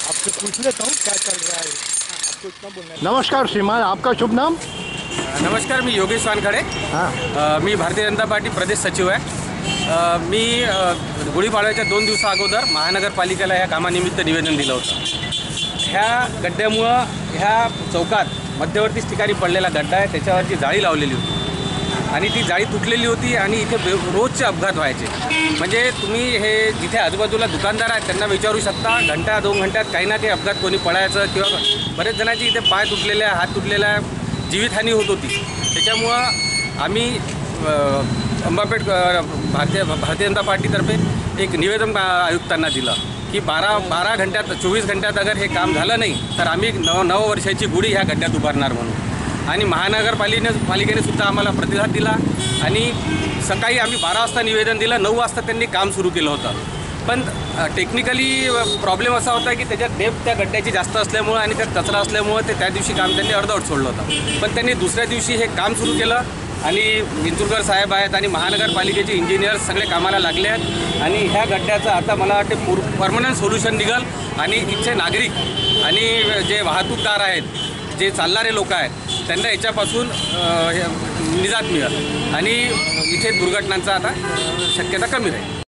आपसे पूछ लेता हूँ क्या चल रहा है। आपको इतना बोलना है। नमस्कार श्रीमान, आपका शुभ नाम? नमस्कार, मी योगेश वानखडे। मी भारतीय जनता पार्टी प्रदेश सचिव आहे। मी गुढीपाडव्याच्या 2 दिवसा अगोदर महानगरपालिकेला ह्या कामानिमित्त निवेदन दिलं होतं। ह्या गड्ड्यामुळं ह्या चौकात मध्यवर्ती ठिकाणी पडलेला गड्डा आहे, त्याच्यावरची जाळी लावलेली होती आणि ती जाळी तुटलेली होती आणि इथे रोजचे अपघात व्हायचे। म्हणजे तुम्ही हे जिथे आजूबाजूला दुकानदार आहेत त्यांना विचारू शकता, घंटा 2 घंट्यात काही ना काही अपघात कोणी पडायचं किंवा बरेच जणांची इथे पाय तुटलेले, हात तुटलेला, जीवितहानी होत होती। त्याच्यामुळं आम्ही अंबापेठ भारतीय जनता पार्टीतर्फे एक निवेदन आयुक्तांना दिलं की 12 घंट्यात 24 घंट्यात अगर हे काम झालं नाही तर आम्ही 9 वर्षाची गुढी ह्या गड्ड्यात उभारणार म्हणून। आणि महानगरपालिकेने सुद्धा आम्हाला प्रतिसाद दिला आणि सकाळी आम्ही 12 वाजता निवेदन दिलं, 9 वाजता त्यांनी काम सुरू केलं होतं। पण टेक्निकली प्रॉब्लेम असा होता की त्याच्यात डेप्थ त्या गड्ड्याची जास्त असल्यामुळं आणि त्यात कचरा असल्यामुळं त्या दिवशी काम त्यांनी अर्धवट सोडलं होतं। पण त्यांनी दुसऱ्या दिवशी हे काम सुरू केलं आणि विंचुरकर साहेब आहेत आणि महानगरपालिकेचे इंजिनियर्स सगळे कामाला लागले आहेत आणि ह्या गड्ड्याचं आता मला वाटते परमनंट सोल्युशन निघेल आणि इथचे नागरिक आणि जे वाहतूकदार आहेत, जे चालणारे लोक आहेत, त्यांना याच्यापासून निजात मिळेल आणि इथे दुर्घटनांचा आता शक्यता कमी राहील।